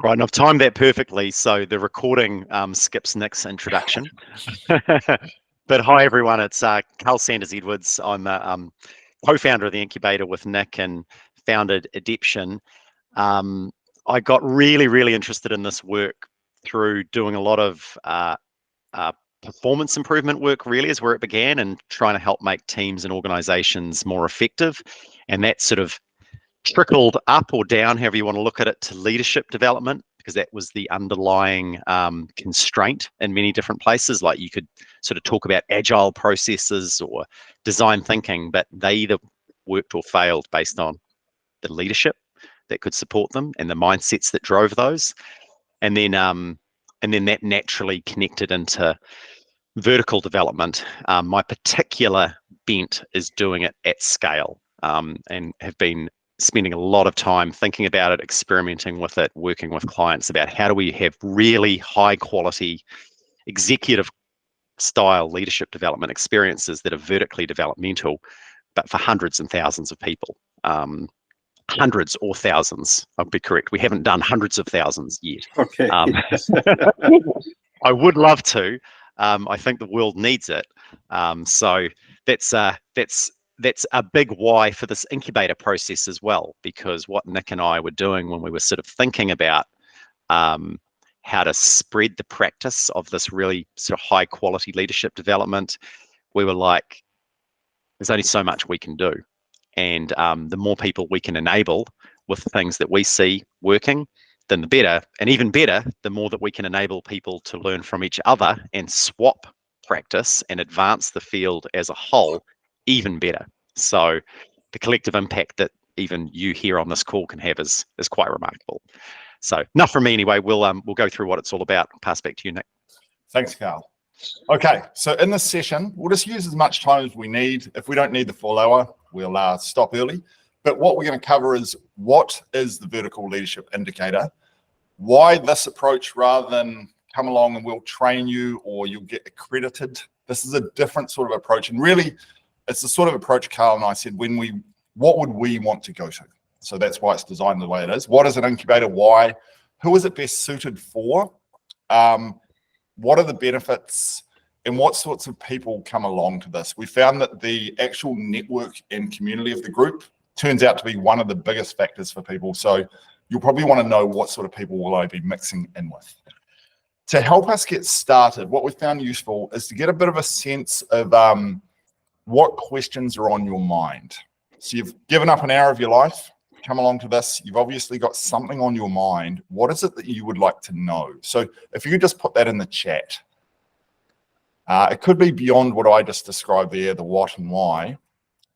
Right, and I've timed that perfectly, so the recording skips Nick's introduction. But hi, everyone. It's Carl Sanders Edwards. I'm a co-founder of the Incubator with Nick and founded Adeption. I got really interested in this work through doing a lot of performance improvement work, really, is where it began, and trying to help make teams and organizations more effective. And that sort of trickled up or down, however you want to look at it, to leadership development, because that was the underlying constraint in many different places. Like, you could sort of talk about agile processes or design thinking, but they either worked or failed based on the leadership that could support them and the mindsets that drove those. And then that naturally connected into vertical development. My particular bent is doing it at scale, and have been spending a lot of time thinking about it, experimenting with it, working with clients about how do we have really high quality executive style leadership development experiences that are vertically developmental, but for hundreds and thousands of people. Hundreds or thousands, I'll be correct. We haven't done hundreds of thousands yet. Okay. I would love to. I think the world needs it. So that's a big why for this incubator process as well, because what Nick and I were doing when we were sort of thinking about how to spread the practice of this really sort of high quality leadership development, we were like, there's only so much we can do. And the more people we can enable with things that we see working, then the better. And even better, the more that we can enable people to learn from each other and swap practice and advance the field as a whole, even better. So the collective impact that even you here on this call can have is quite remarkable. So enough from me anyway. We'll go through what it's all about. I'll pass back to you, Nick. Thanks, Carl. Okay, so in this session, we'll just use as much time as we need. If we don't need the full hour, we'll stop early. But what we're going to cover is, what is the vertical leadership indicator? Why this approach rather than come along and we'll train you or you'll get accredited? This is a different sort of approach. And really, it's the sort of approach Carl and I said, what would we want to go to? So that's why it's designed the way it is. What is an incubator? Why? Who is it best suited for? What are the benefits? And what sorts of people come along to this? We found that the actual network and community of the group turns out to be one of the biggest factors for people. So you'll probably want to know what sort of people will I be mixing in with. To help us get started, what we found useful is to get a bit of a sense of what questions are on your mind. So you've given up an hour of your life, come along to this, you've obviously got something on your mind. What is it that you would like to know? So if you could just put that in the chat. It could be beyond what I just described there, the what and why.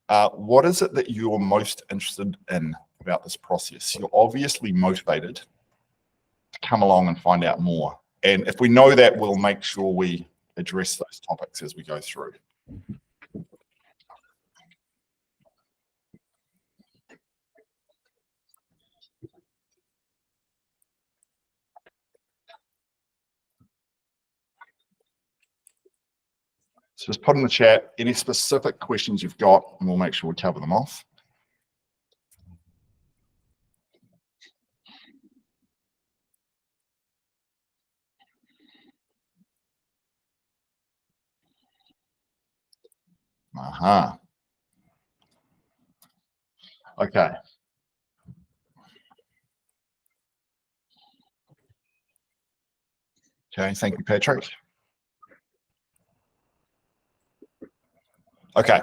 What is it that you're most interested in about this process? You're obviously motivated to come along and find out more. And if we know that, we'll make sure we address those topics as we go through. So just put in the chat any specific questions you've got, and we'll make sure we cover them off. Aha. Okay. Okay, thank you, Petrie. Okay.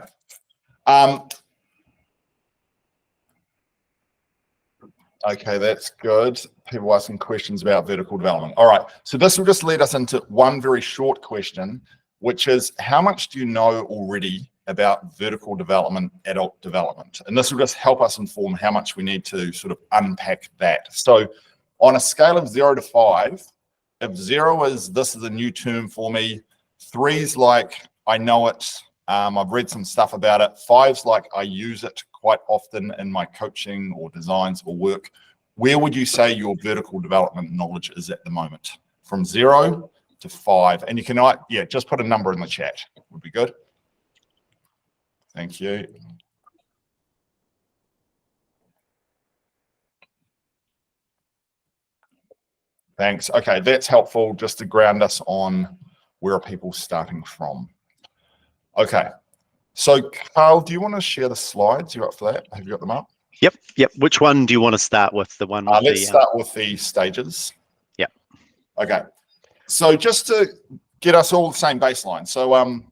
Okay, that's good. People asking questions about vertical development. All right, so this will just lead us into one very short question, which is, how much do you know already about vertical development, adult development? And this will just help us inform how much we need to sort of unpack that. So on a scale of 0 to 5, if 0 is, this is a new term for me, 3 is like, I know it, I've read some stuff about it, 5's like, I use it quite often in my coaching or designs or work. Where would you say your vertical development knowledge is at the moment? From 0 to 5. And you can, yeah, just put a number in the chat, would be good. Thank you. Thanks. Okay, that's helpful just to ground us on where are people starting from. Okay, so Carl, do you want to share the slides? You up for that? Have you got them up? Yep. Which one do you want to start with? The one with let's start with the stages. Yep. Okay, so just to get us all the same baseline. So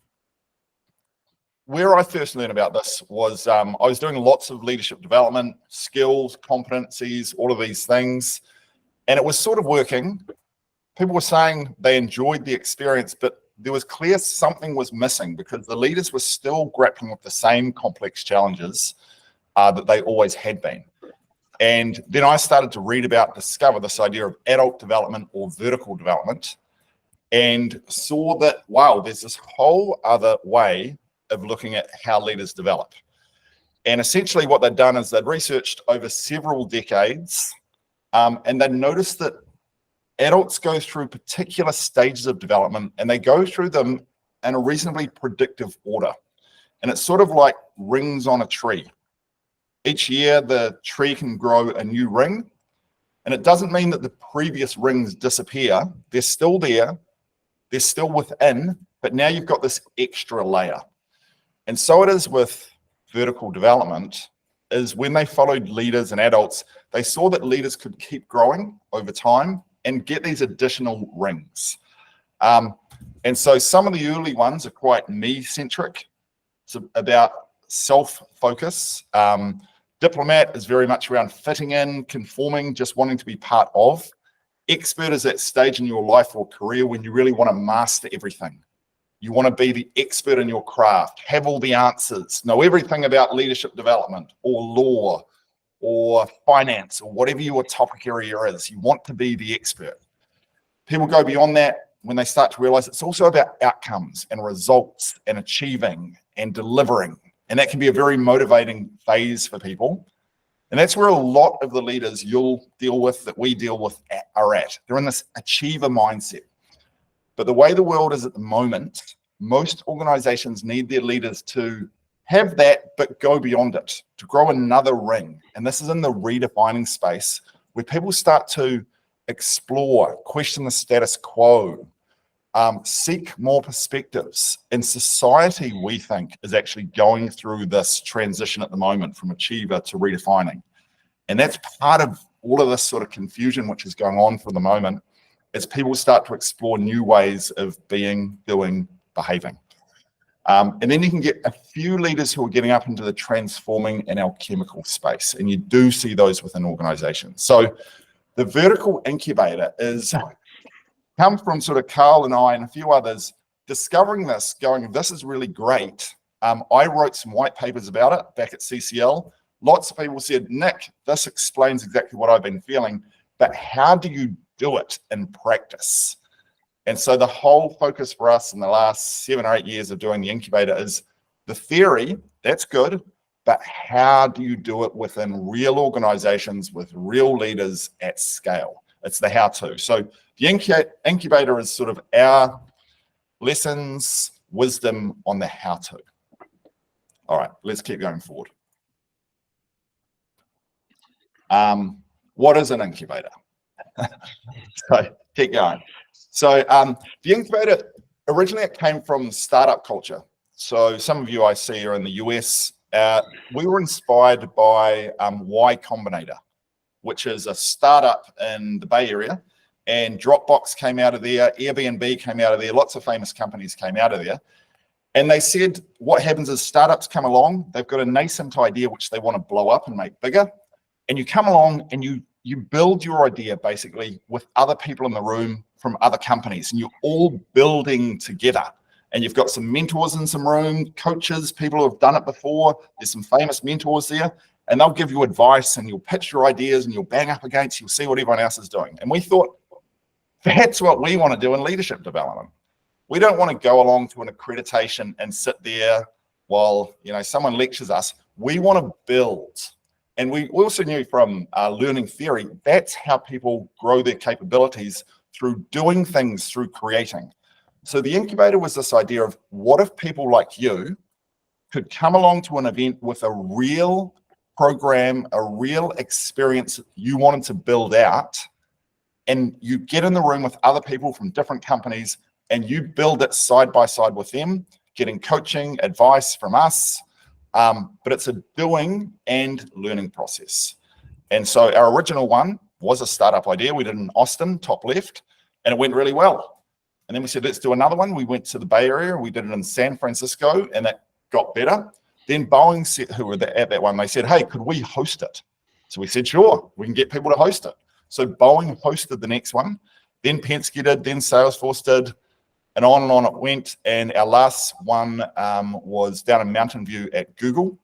where I first learned about this was I was doing lots of leadership development, skills, competencies, all of these things, and it was sort of working. People were saying they enjoyed the experience, but there was clear something was missing because the leaders were still grappling with the same complex challenges that they always had been. And then I started to read about, discover this idea of adult development or vertical development, and saw that, wow, there's this whole other way of looking at how leaders develop. And essentially what they'd done is they'd researched over several decades, and they noticed that adults go through particular stages of development, and they go through them in a reasonably predictive order. And it's sort of like rings on a tree. Each year, the tree can grow a new ring, and it doesn't mean that the previous rings disappear. They're still there, they're still within, but now you've got this extra layer. And so it is with vertical development, is when they followed leaders and adults, they saw that leaders could keep growing over time and get these additional rings. And so some of the early ones are quite me-centric. It's about self-focus. Diplomat is very much around fitting in, conforming, just wanting to be part of. Expert is that stage in your life or career when you really want to master everything. You want to be the expert in your craft, have all the answers, know everything about leadership development or law or finance or whatever your topic area is. You want to be the expert. People go beyond that when they start to realize it's also about outcomes and results and achieving and delivering. And that can be a very motivating phase for people. And that's where a lot of the leaders you'll deal with, that we deal with, are at. They're in this achiever mindset. But the way the world is at the moment, most organizations need their leaders to have that, but go beyond it, to grow another ring. And this is in the redefining space where people start to explore, question the status quo, seek more perspectives. And society, we think, is actually going through this transition at the moment from achiever to redefining. And that's part of all of this sort of confusion which is going on for the moment, as people start to explore new ways of being, doing, behaving. And then you can get a few leaders who are getting up into the transforming and alchemical space. And you do see those within organizations. So the Vertical Incubator is come from sort of Carl and I and a few others discovering this, going, this is really great. I wrote some white papers about it back at CCL. Lots of people said, Nick, this explains exactly what I've been feeling, but how do you do it in practice? And so the whole focus for us in the last 7 or 8 years of doing the incubator is the theory, that's good, but how do you do it within real organizations with real leaders at scale? It's the how-to. So the incubator is sort of our lessons, wisdom on the how-to. All right, let's keep going forward. What is an incubator? So keep going. So the incubator, originally it came from startup culture. So some of you I see are in the US. We were inspired by Y Combinator, which is a startup in the Bay Area. And Dropbox came out of there, Airbnb came out of there, lots of famous companies came out of there. And they said what happens is startups come along, they've got a nascent idea which they want to blow up and make bigger. And you come along and you build your idea basically with other people in the room from other companies, and you're all building together. And you've got some mentors in some room, coaches, people who have done it before. There's some famous mentors there, and they'll give you advice, and you'll pitch your ideas, and you'll bang up against, you'll see what everyone else is doing. And we thought, that's what we want to do in leadership development. We don't want to go along to an accreditation and sit there while someone lectures us. We want to build. And we also knew from learning theory, that's how people grow their capabilities, through doing things, through creating. So the incubator was this idea of, what if people like you could come along to an event with a real program, a real experience you wanted to build out, and you get in the room with other people from different companies and you build it side by side with them, getting coaching, advice from us. But it's a doing and learning process. And so our original one was a startup idea. We did in Austin, top left, and it went really well. And then we said, let's do another one. We went to the Bay Area. We did it in San Francisco, and that got better. Then Boeing said, who were at that one, they said, hey, could we host it? So we said, sure, we can get people to host it. So Boeing hosted the next one. Then Penske did, then Salesforce did, and on it went. And our last one was down in Mountain View at Google.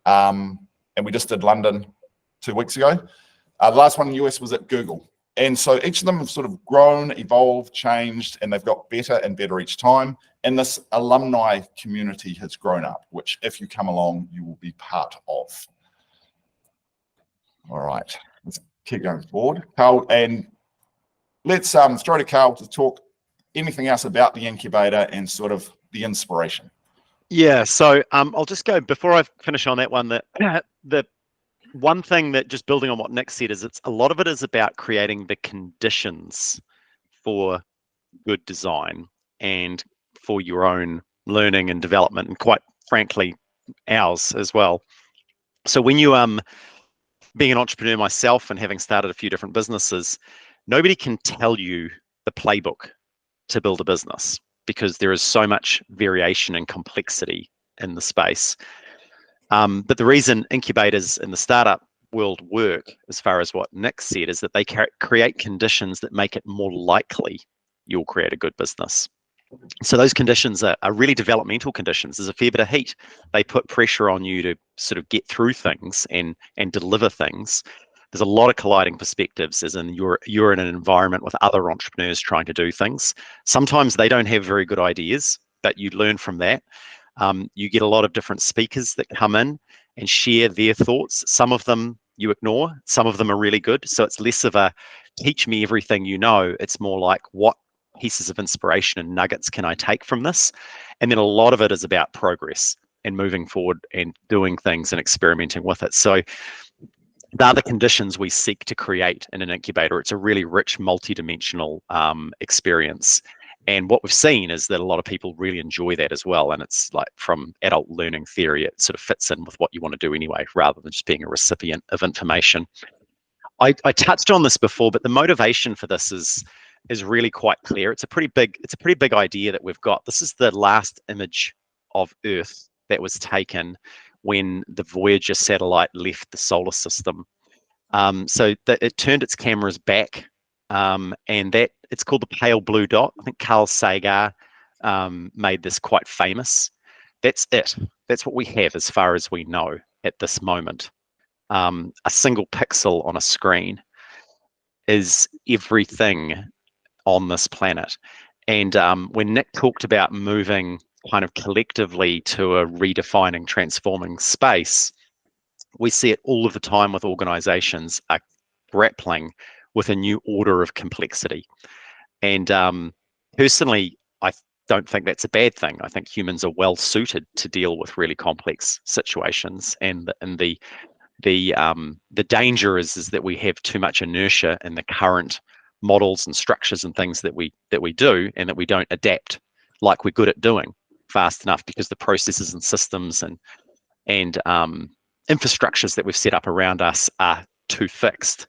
And we just did London 2 weeks ago. The last one in the US was at Google. And so each of them have sort of grown, evolved, changed, and they've got better and better each time. And this alumni community has grown up, which if you come along, you will be part of. All right, let's keep going forward. Carl, and let's throw to Carl to talk anything else about the incubator and sort of the inspiration. Yeah, so I'll just go, before I finish on that one, that the one thing that, just building on what Nick said, is a lot of it is about creating the conditions for good design and for your own learning and development, and quite frankly, ours as well. So when you being an entrepreneur myself and having started a few different businesses, nobody can tell you the playbook to build a business because there is so much variation and complexity in the space. But the reason incubators in the startup world work, as far as what Nick said, is that they create conditions that make it more likely you'll create a good business. So those conditions are really developmental conditions. There's a fair bit of heat. They put pressure on you to sort of get through things and deliver things. There's a lot of colliding perspectives, as in you're in an environment with other entrepreneurs trying to do things. Sometimes they don't have very good ideas, but you learn from that. You get a lot of different speakers that come in and share their thoughts. Some of them you ignore, some of them are really good. So it's less of a teach me everything you know. It's more like, what pieces of inspiration and nuggets can I take from this? And then a lot of it is about progress and moving forward and doing things and experimenting with it. So they're the conditions we seek to create in an incubator. It's a really rich, multi-dimensional experience. And what we've seen is that a lot of people really enjoy that as well. And it's like, from adult learning theory, it sort of fits in with what you want to do anyway, rather than just being a recipient of information. I touched on this before, but the motivation for this is really quite clear. It's a pretty big idea that we've got. This is the last image of Earth that was taken when the Voyager satellite left the solar system. So it turned its cameras back, and that it's called the pale blue dot. I think Carl Sagan made this quite famous. That's it. That's what we have as far as we know at this moment. A single pixel on a screen is everything on this planet. And when Nick talked about moving kind of collectively to a redefining, transforming space, we see it all of the time with organizations are grappling with a new order of complexity. And personally, I don't think that's a bad thing. I think humans are well suited to deal with really complex situations, and the danger is that we have too much inertia in the current models and structures and things that we do, and that we don't adapt like we're good at doing fast enough, because the processes and systems and infrastructures that we've set up around us are too fixed.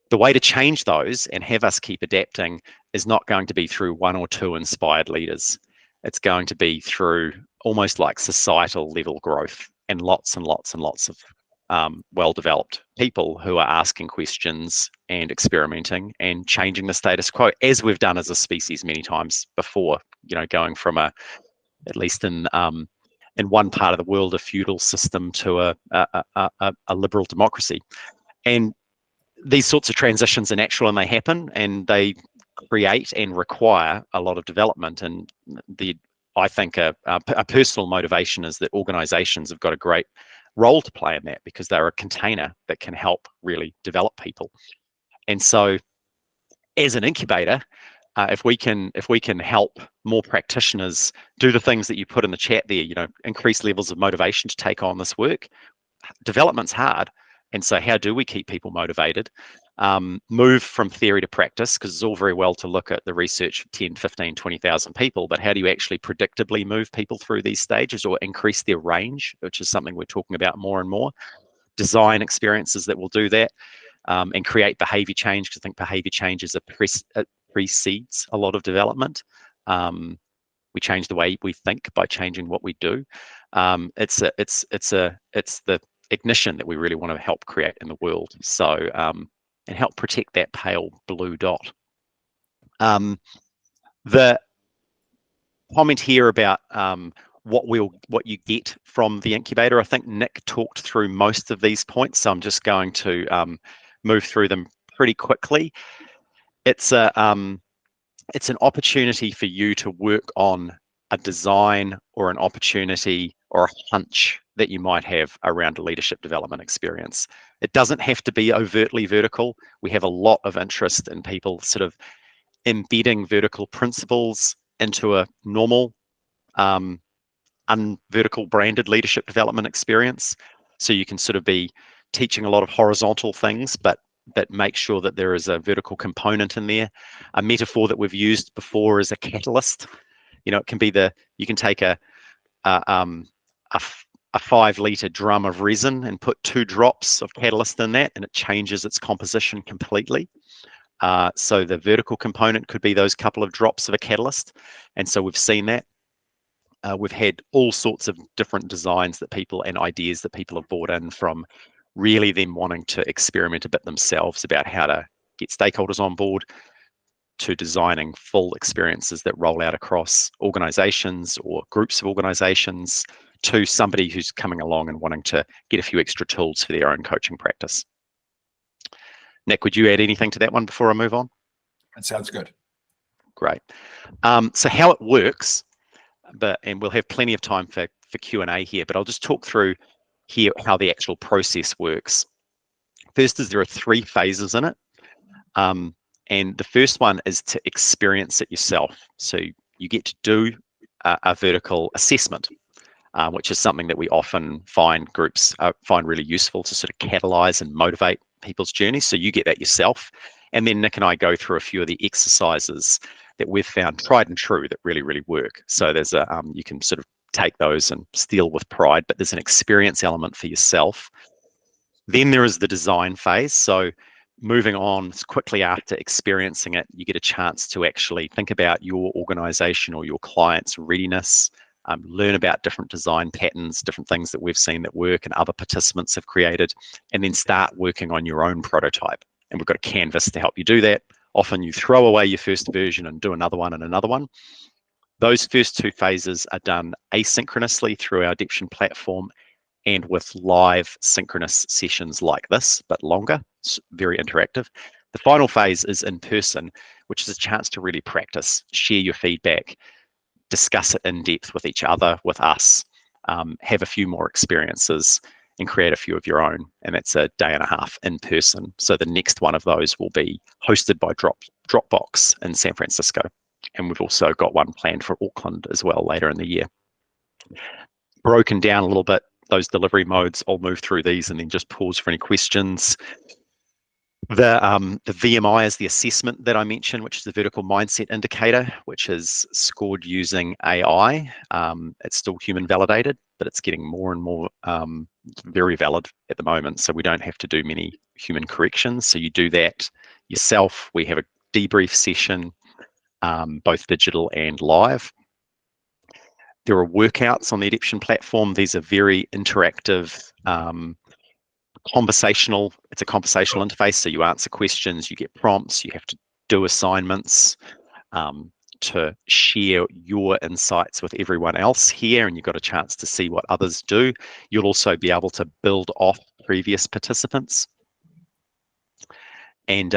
The way to change those and have us keep adapting is not going to be through one or two inspired leaders. It's going to be through almost like societal level growth and lots and lots and lots of well-developed people who are asking questions and experimenting and changing the status quo, as we've done as a species many times before. You know, going from at least in one part of the world, a feudal system to a liberal democracy. And these sorts of transitions are natural, and they happen, and they create and require a lot of development. And I think a personal motivation is that organizations have got a great role to play in that, because they're a container that can help really develop people. And so as an incubator, if we can help more practitioners do the things that you put in the chat there, you know, increase levels of motivation to take on this work. Development's hard, and so how do we keep people motivated? move from theory to practice, because it's all very well to look at the research of 10, 15, 20,000 people, but how do you actually predictably move people through these stages or increase their range, which is something we're talking about more and more. Design experiences that will do that, and create behavior change, because I think behavior change is it precedes a lot of development. We change the way we think by changing what we do. It's the ignition that we really want to help create in the world. So, and help protect that pale blue dot. The comment here about what you get from the incubator, I think Nick talked through most of these points, so I'm just going to move through them pretty quickly. It's an opportunity for you to work on a design or an opportunity or a hunch that you might have around a leadership development experience. It doesn't have to be overtly vertical. We have a lot of interest in people sort of embedding vertical principles into a normal unvertical branded leadership development experience. So you can sort of be teaching a lot of horizontal things, but make sure that there is a vertical component in there. A metaphor that we've used before is a catalyst. You know, it can be you can take a 5-litre drum of resin and put 2 drops of catalyst in that, and it changes its composition completely. So the vertical component could be those couple of drops of a catalyst. And so we've seen that. We've had all sorts of different designs that people and ideas that people have brought in, from really them wanting to experiment a bit themselves about how to get stakeholders on board, to designing full experiences that roll out across organizations or groups of organizations, to somebody who's coming along and wanting to get a few extra tools for their own coaching practice. Nick, would you add anything to that one before I move on? That sounds good. Great. So how it works, and we'll have plenty of time for Q&A here, but I'll just talk through here how the actual process works. First is there are 3 phases in it. And the first one is to experience it yourself. So you get to do a vertical assessment, which is something that we often find groups find really useful to sort of catalyze and motivate people's journeys. So you get that yourself. And then Nick and I go through a few of the exercises that we've found tried and true that really, really work. So there's you can sort of take those and steal with pride, but there's an experience element for yourself. Then there is the design phase. So moving on quickly after experiencing it, you get a chance to actually think about your organization or your client's readiness, learn about different design patterns, different things that we've seen that work and other participants have created, and then start working on your own prototype. And we've got a canvas to help you do that. Often you throw away your first version and do another one and another one. Those first 2 phases are done asynchronously through our Adeption platform and with live synchronous sessions like this, but longer. It's very interactive. The final phase is in person, which is a chance to really practice, share your feedback, discuss it in depth with each other, with us, have a few more experiences, and create a few of your own. And that's a day and a half in person. So the next one of those will be hosted by Dropbox in San Francisco. And we've also got one planned for Auckland as well later in the year. Broken down a little bit, those delivery modes, I'll move through these and then just pause for any questions. The VMI is the assessment that I mentioned, which is the vertical mindset indicator, which is scored using AI. It's still human validated, but it's getting more and more very valid at the moment. So we don't have to do many human corrections. So you do that yourself. We have a debrief session, both digital and live. There are workouts on the Adeption platform. These are very interactive, conversational. It's a conversational interface. So you answer questions, you get prompts, you have to do assignments to share your insights with everyone else here, and you've got a chance to see what others do. You'll also be able to build off previous participants. And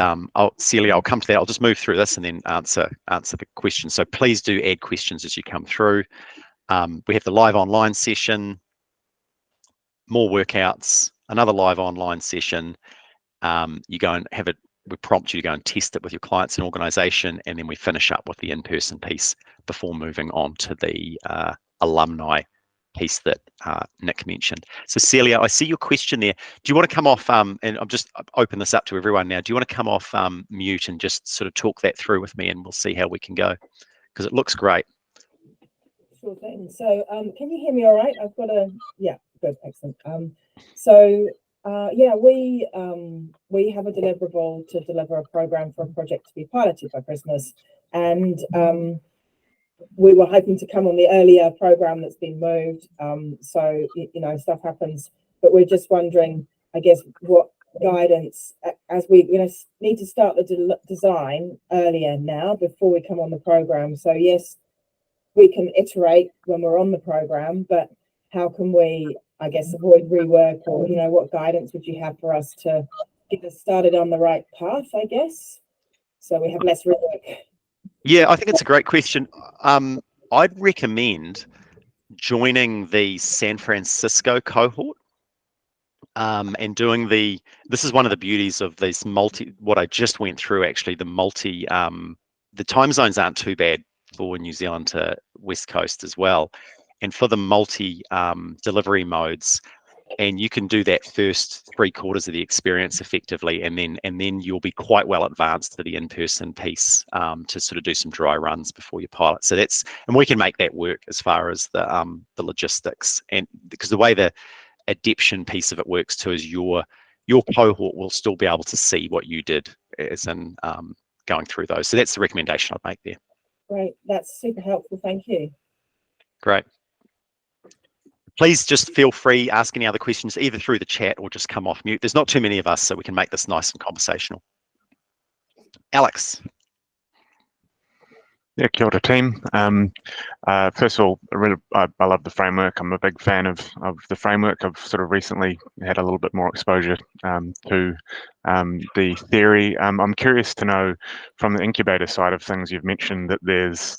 Celia, I'll come to that. I'll just move through this and then answer the questions. So please do add questions as you come through. We have the live online session, more workouts, another live online session. You go and have it, we prompt you to go and test it with your clients and organization, and then we finish up with the in-person piece before moving on to the alumni piece that Nick mentioned. So Celia, I see your question there. Do you want to come off, and I'm just open this up to everyone now, do you want to come off mute and just sort of talk that through with me, and we'll see how we can go, because it looks great. Sure thing. So can you hear me all right? I've got yeah, good, excellent. Yeah, we have a deliverable to deliver a program for a project to be piloted by Christmas, and we were hoping to come on the earlier program that's been moved. So you know, stuff happens, but we're just wondering, I guess, what guidance as we need to start the design earlier now before we come on the program. So yes, we can iterate when we're on the program, but how can we, I guess, avoid rework, or what guidance would you have for us to get us started on the right path, I guess, so we have less rework? Yeah, I think it's a great question. I'd recommend joining the San Francisco cohort and doing this is one of the beauties of this what I just went through, actually, the time zones aren't too bad for New Zealand to West Coast as well. And for the multi delivery modes, and you can do that first 3/4 of the experience effectively, and then you'll be quite well advanced to the in-person piece to sort of do some dry runs before you pilot. So and we can make that work as far as the logistics, and because the way the adaption piece of it works too is your cohort will still be able to see what you did as in going through those. So that's the recommendation I'd make there. Great, that's super helpful, thank you. Great. Please just feel free, ask any other questions either through the chat or just come off mute. There's not too many of us, so we can make this nice and conversational. Alex. Yeah, kia ora team. First of all, I love the framework. I'm a big fan of the framework. I've sort of recently had a little bit more exposure to the theory. I'm curious to know, from the incubator side of things, you've mentioned that there's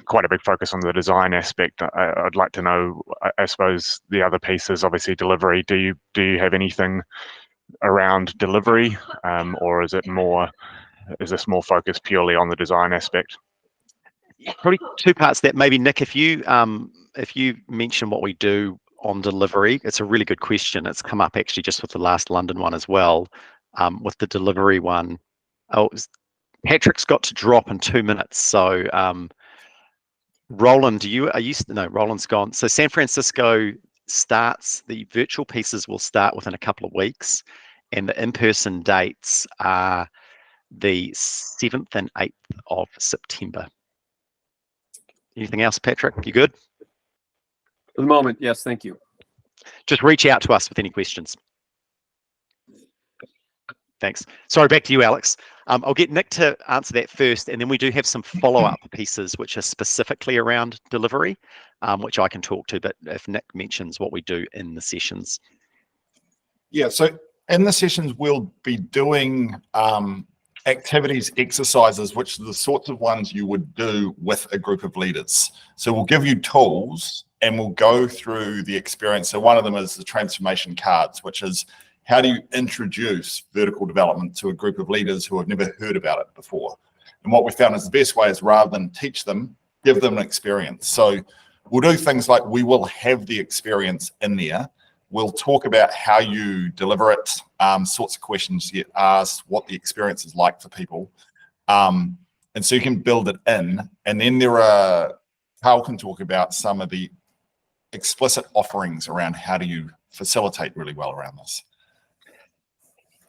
quite a big focus on the design aspect. I'd like to know, I suppose, the other piece is obviously delivery. Do you have anything around delivery, or is this more focused purely on the design aspect? Probably two parts to that. Maybe Nick, if you mention what we do on delivery, it's a really good question. It's come up actually just with the last London one as well. With the delivery one, Patrick's got to drop in 2 minutes. So Roland, no, Roland's gone. So San Francisco starts, the virtual pieces will start within a couple of weeks, and the in-person dates are the 7th and 8th of September. Anything else, Patrick? You good? For the moment, yes, thank you. Just reach out to us with any questions. Thanks. Sorry, back to you, Alex. I'll get Nick to answer that first, and then we do have some follow-up pieces which are specifically around delivery, which I can talk to, but if Nick mentions what we do in the sessions. Yeah, so in the sessions, we'll be doing activities, exercises, which are the sorts of ones you would do with a group of leaders. So we'll give you tools and we'll go through the experience. So one of them is the transformation cards, which is how do you introduce vertical development to a group of leaders who have never heard about it before? And what we found is the best way is, rather than teach them, give them an experience. So we'll do things like, we will have the experience in there. We'll talk about how you deliver it, sorts of questions you get asked, what the experience is like for people. And so you can build it in. And then Carl can talk about some of the explicit offerings around how do you facilitate really well around this.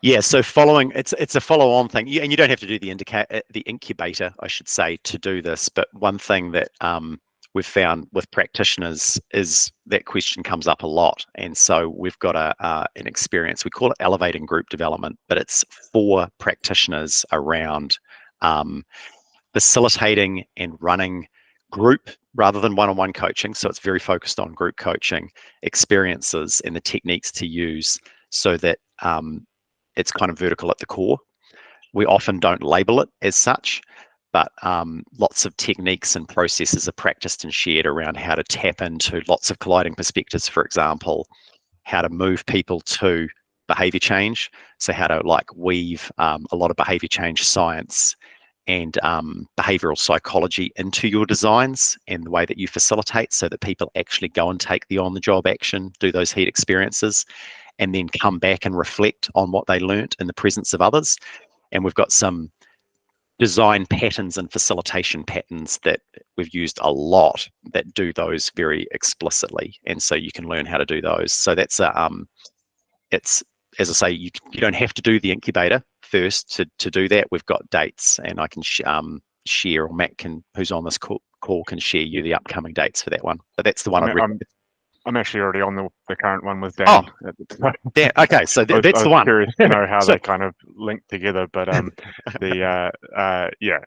Yeah, so it's a follow-on thing, and you don't have to do the incubator, I should say, to do this. But one thing that we've found with practitioners is that question comes up a lot, and so we've got an experience. We call it elevating group development, but it's for practitioners around facilitating and running group rather than one-on-one coaching. So it's very focused on group coaching experiences and the techniques to use so that it's kind of vertical at the core. We often don't label it as such, but lots of techniques and processes are practiced and shared around how to tap into lots of colliding perspectives, for example, how to move people to behavior change. So how to weave a lot of behavior change science and behavioral psychology into your designs and the way that you facilitate, so that people actually go and take the on-the-job action, do those heat experiences, and then come back and reflect on what they learnt in the presence of others. And we've got some design patterns and facilitation patterns that we've used a lot that do those very explicitly, and so you can learn how to do those. So that's it's, as I say, you don't have to do the incubator first to do that. We've got dates, and I can share, or Matt can, who's on this call, can share you the upcoming dates for that one. But that's the one I'm actually already on the current one with Dan. Oh, Dan. Okay, so that's the one. Curious to know how they kind of link together, but yeah,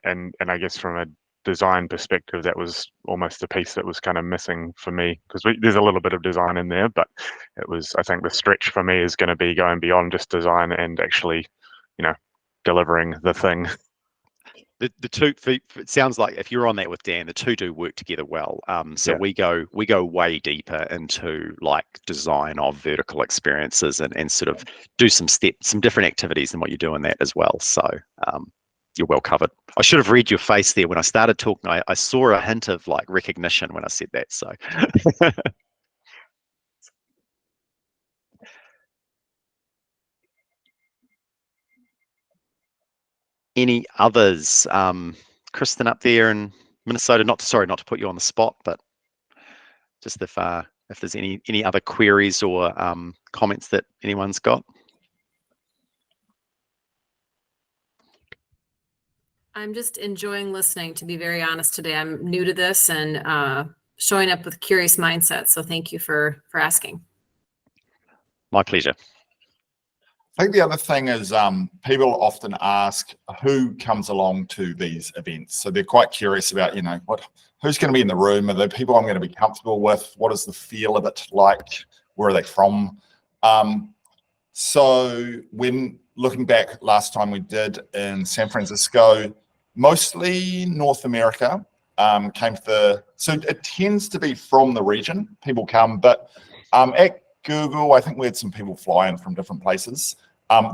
and I guess from a design perspective, that was almost the piece that was kind of missing for me, because there's a little bit of design in there, but it was, I think the stretch for me is going to be going beyond just design and actually, delivering the thing. The two, it sounds like if you're on that with Dan, the two do work together well. So Yeah. we go way deeper into like design of vertical experiences and sort of do some different activities than what you do in that as well. So you're well covered. I should have read your face there when I started talking. I saw a hint of like recognition when I said that. So. Any others? Kristen up there in Minnesota, not to put you on the spot, but just if there's any other queries or comments that anyone's got. I'm just enjoying listening, to be very honest today. I'm new to this and showing up with curious mindset. So thank you for asking. My pleasure. I think the other thing is people often ask who comes along to these events. So they're quite curious about, who's going to be in the room? Are there people I'm going to be comfortable with? What is the feel of it like? Where are they from? So when looking back last time we did in San Francisco, mostly North America came to so it tends to be from the region, people come, but at Google, I think we had some people fly in from different places.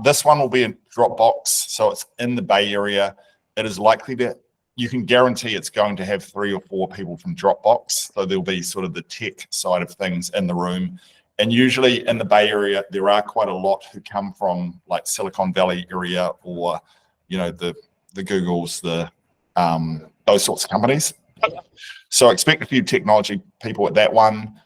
This one will be in Dropbox, so it's in the Bay Area. It is likely you can guarantee it's going to have 3 or 4 people from Dropbox. So there'll be sort of the tech side of things in the room. And usually in the Bay Area, there are quite a lot who come from like Silicon Valley area or, the Googles, those sorts of companies. So expect a few technology people at that one.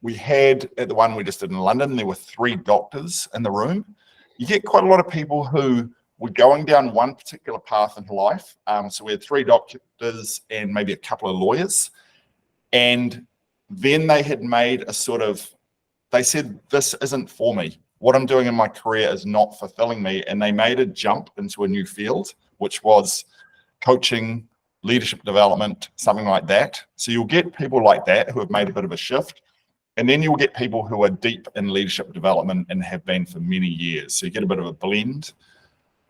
We had at the one we just did in London, there were 3 doctors in the room. You get quite a lot of people who were going down one particular path in life. So we had 3 doctors and maybe a couple of lawyers. And then they had made they said, this isn't for me. What I'm doing in my career is not fulfilling me. And they made a jump into a new field, which was coaching, leadership development, something like that. So you'll get people like that who have made a bit of a shift. And then you'll get people who are deep in leadership development and have been for many years. So you get a bit of a blend.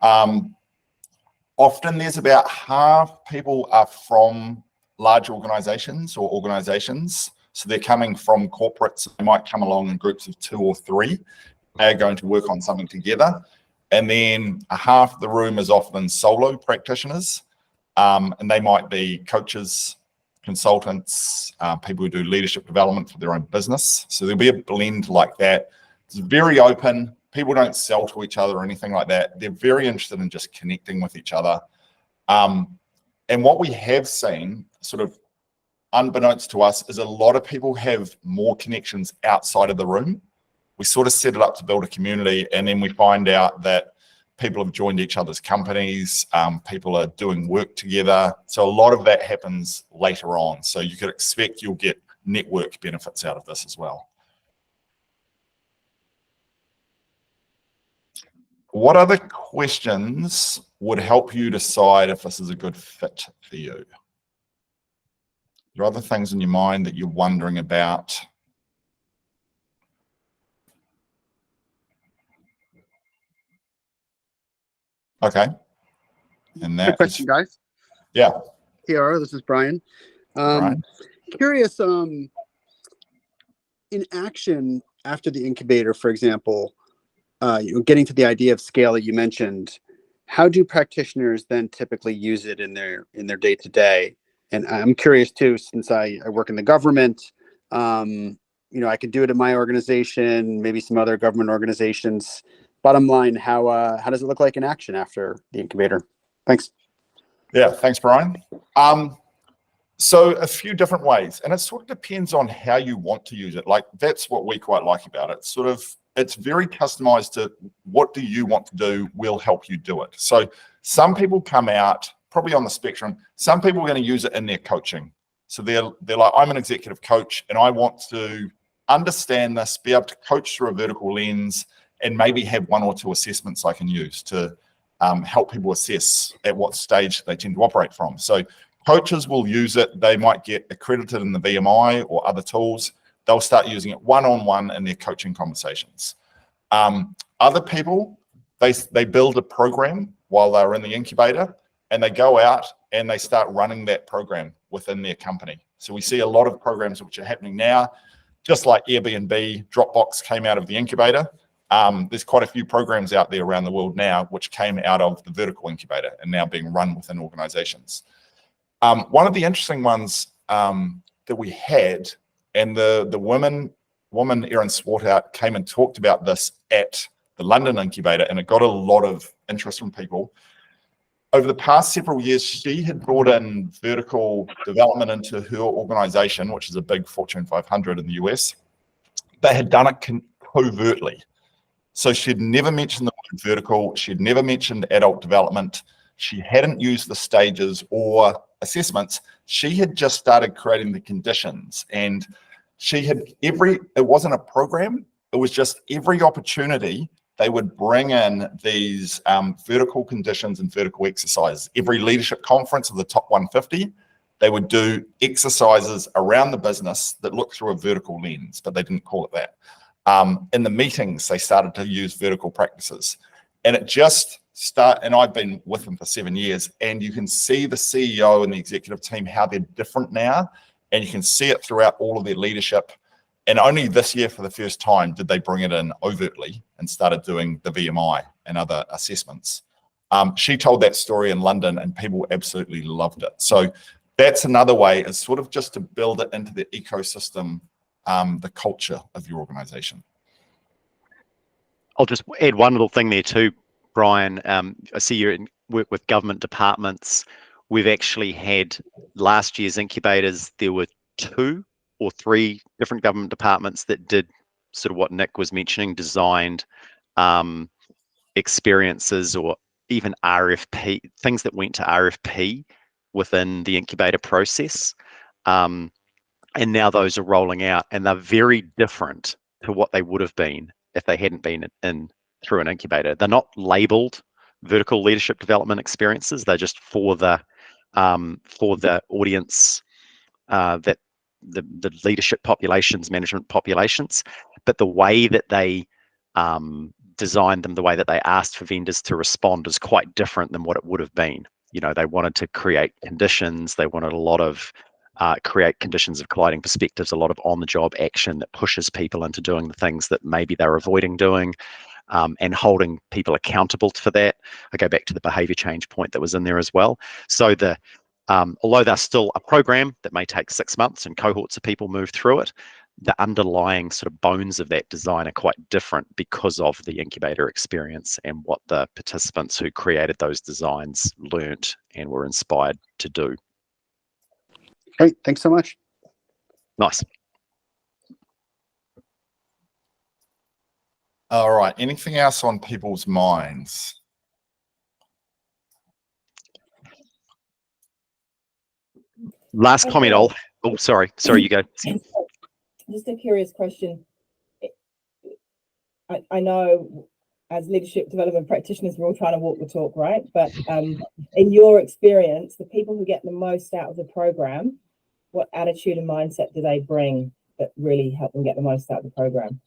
Often there's about half people are from large organizations or organizations. So they're coming from corporates. They might come along in groups of 2 or 3. They're going to work on something together. And then a half of the room is often solo practitioners. And they might be coaches, consultants, people who do leadership development for their own business. So there'll be a blend like that. It's very open. People don't sell to each other or anything like that. They're very interested in just connecting with each other. And what we have seen, sort of unbeknownst to us, is a lot of people have more connections outside of the room. We sort of set it up to build a community, and then we find out that people have joined each other's companies, people are doing work together. So a lot of that happens later on. So you could expect you'll get network benefits out of this as well. What other questions would help you decide if this is a good fit for you? Are there other things in your mind that you're wondering about? Okay. And that Good question, guys. Yeah. Kiara, this is Brian. Right. Curious, in action after the incubator, for example, getting to the idea of scale that you mentioned, how do practitioners then typically use it in their day to day? And I'm curious too, since I work in the government, I could do it in my organization, maybe some other government organizations. Bottom line, how does it look like in action after the incubator? Thanks. Yeah, thanks, Brian. So a few different ways, and it sort of depends on how you want to use it. Like, that's what we quite like about it. It's very customized to what do you want to do, we'll help you do it. So some people come out probably on the spectrum. Some people are going to use it in their coaching. So they're like, I'm an executive coach and I want to understand this, be able to coach through a vertical lens, and maybe have one or two assessments I can use to help people assess at what stage they tend to operate from. So coaches will use it. They might get accredited in the VMI or other tools. They'll start using it one-on-one in their coaching conversations. Other people, they build a program while they're in the incubator, and they go out and they start running that program within their company. So we see a lot of programs which are happening now, just like Airbnb, Dropbox came out of the incubator. There's quite a few programs out there around the world now which came out of the Vertical Incubator and now being run within organizations. One of the interesting ones that we had, and the woman Erin Swartout came and talked about this at the London Incubator, and it got a lot of interest from people. Over the past several years, she had brought in vertical development into her organization, which is a big Fortune 500 in the US. They had done it covertly. So she'd never mentioned the word vertical. She'd never mentioned adult development. She hadn't used the stages or assessments. She had just started creating the conditions, and it wasn't a program. It was just every opportunity they would bring in these vertical conditions and vertical exercises. Every leadership conference of the top 150, they would do exercises around the business that look through a vertical lens, but they didn't call it that. In the meetings, they started to use vertical practices. And and I've been with them for 7 years, and you can see the CEO and the executive team, how they're different now, and you can see it throughout all of their leadership. And only this year, for the first time, did they bring it in overtly and started doing the VMI and other assessments. She told that story in London, and people absolutely loved it. So that's another way, is sort of just to build it into the ecosystem, the culture of your organization. I'll just add one little thing there too, Brian. I see you're in work with government departments. We've actually had last year's incubators. There were 2 or 3 different government departments that did sort of what Nick was mentioning, designed experiences or even RFP, things that went to RFP within the incubator process. And now those are rolling out, and they're very different to what they would have been if they hadn't been in through an incubator. They're not labeled vertical leadership development experiences. They're just for the audience, that the leadership populations, management populations. But the way that they designed them, the way that they asked for vendors to respond, is quite different than what it would have been. They wanted to create conditions. They wanted a lot of create conditions of colliding perspectives, a lot of on-the-job action that pushes people into doing the things that maybe they're avoiding doing, and holding people accountable for that. I go back to the behavior change point that was in there as well. So although they're still a program that may take 6 months and cohorts of people move through it, the underlying sort of bones of that design are quite different because of the incubator experience and what the participants who created those designs learnt and were inspired to do. Great, thanks so much. Nice. All right, anything else on people's minds? Last comment, sorry, you go. Just a curious question. I know as leadership development practitioners, we're all trying to walk the talk, right? But in your experience, the people who get the most out of the program, what attitude and mindset do they bring that really help them get the most out of the program?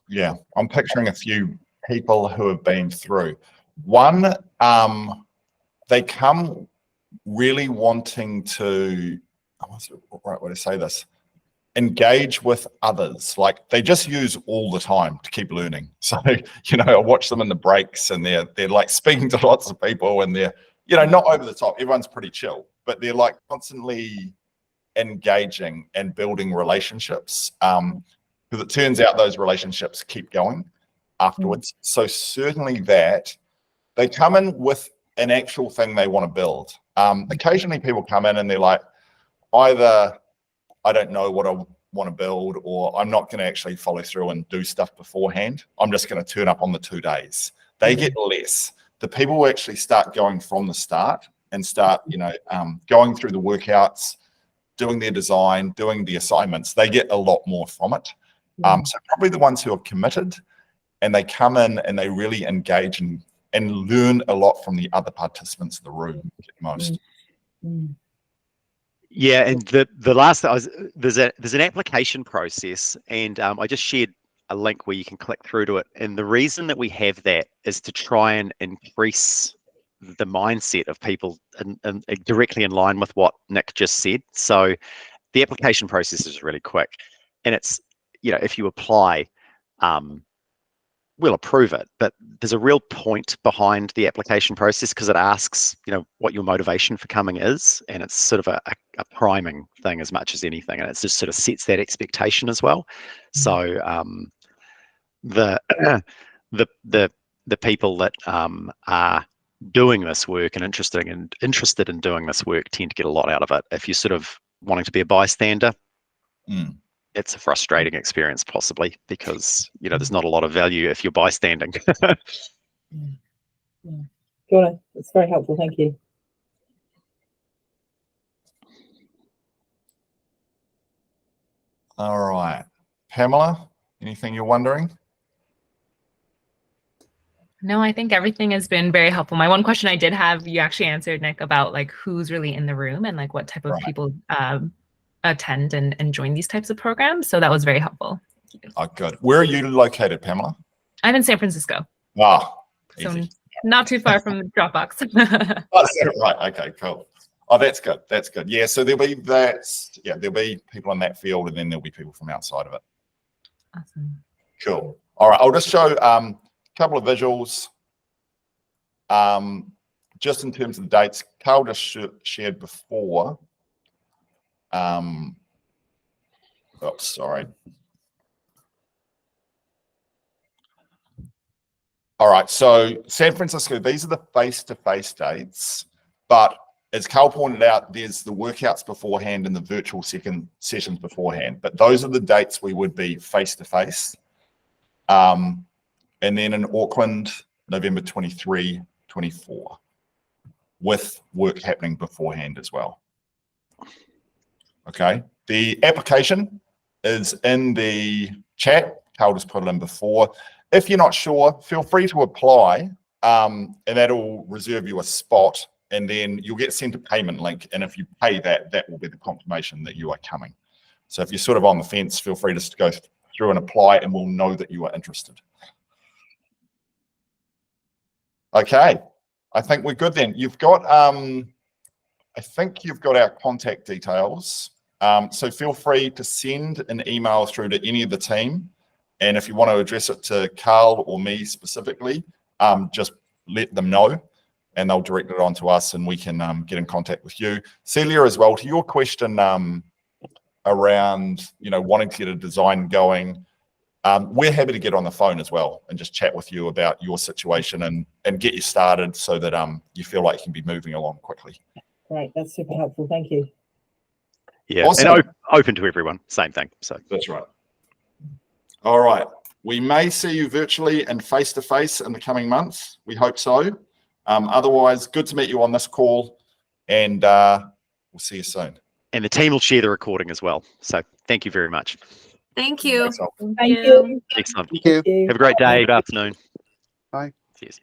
Yeah, I'm picturing a few people who have been through. One, they come really wanting to, what's the right way to say this? engage with others. Like they just use all the time to keep learning. So, I watch them in the breaks and they're like speaking to lots of people and they're, not over the top. Everyone's pretty chill, but they're like constantly engaging and building relationships. Because it turns out those relationships keep going afterwards. So certainly that they come in with an actual thing they want to build. Occasionally people come in and they're like, either I don't know what I want to build, or I'm not going to actually follow through and do stuff beforehand. I'm just going to turn up on the 2 days. They get less. The people who actually start going from the start and start, going through the workouts, doing their design, doing the assignments, they get a lot more from it. So probably the ones who are committed and they come in and they really engage and learn a lot from the other participants in the room get most. Yeah, and the last there's an application process, and I just shared a link where you can click through to it. And the reason that we have that is to try and increase the mindset of people and directly in line with what Nick just said. So the application process is really quick, and it's if you apply, we'll approve it, but there's a real point behind the application process because it asks, what your motivation for coming is, and it's sort of a priming thing as much as anything, and it just sort of sets that expectation as well. So the people that are doing this work and interested in doing this work tend to get a lot out of it. If you're sort of wanting to be a bystander, it's a frustrating experience possibly because there's not a lot of value if you're bystanding. Sure, it's very helpful. Thank you. All right, Pamela, anything you're wondering? No, I think everything has been very helpful. My one question I did have, you actually answered, Nick, about like who's really in the room and like what type of people attend and join these types of programs. So that was very helpful. Thank you. Oh, good. Where are you located, Pamela? I'm in San Francisco. Ah, so easy. Not too far from Dropbox. Oh, right. Okay, cool. Oh, that's good. That's good. Yeah, so there'll be there'll be people in that field, and then there'll be people from outside of it. Awesome. Cool. All right, I'll just show a couple of visuals. Just in terms of the dates, Carl just shared before. Sorry. All right, so San Francisco, these are the face-to-face dates, but as Carl pointed out, there's the workouts beforehand and the virtual sessions beforehand, but those are the dates we would be face-to-face. And then in Auckland, November 23, 24, with work happening beforehand as well. Okay, the application is in the chat. Carl just put it in before. If you're not sure, feel free to apply, and that'll reserve you a spot, and then you'll get sent a payment link. And if you pay that, that will be the confirmation that you are coming. So if you're sort of on the fence, feel free just to go through and apply, and we'll know that you are interested. Okay, I think we're good then. You've got, I think you've got our contact details. So feel free to send an email through to any of the team. And if you want to address it to Carl or me specifically, just let them know and they'll direct it on to us and we can get in contact with you. Celia, as well, to your question around, wanting to get a design going, we're happy to get on the phone as well and just chat with you about your situation and get you started so that you feel like you can be moving along quickly. Great, that's super helpful. Thank you. Yeah, awesome. And open to everyone, same thing. So that's right. All right. We may see you virtually and face-to-face in the coming months. We hope so. Otherwise, good to meet you on this call, and we'll see you soon. And the team will share the recording as well. So thank you very much. Thank you. Thank you. Excellent. Thank you. Have a great day. Good afternoon. Bye. Cheers.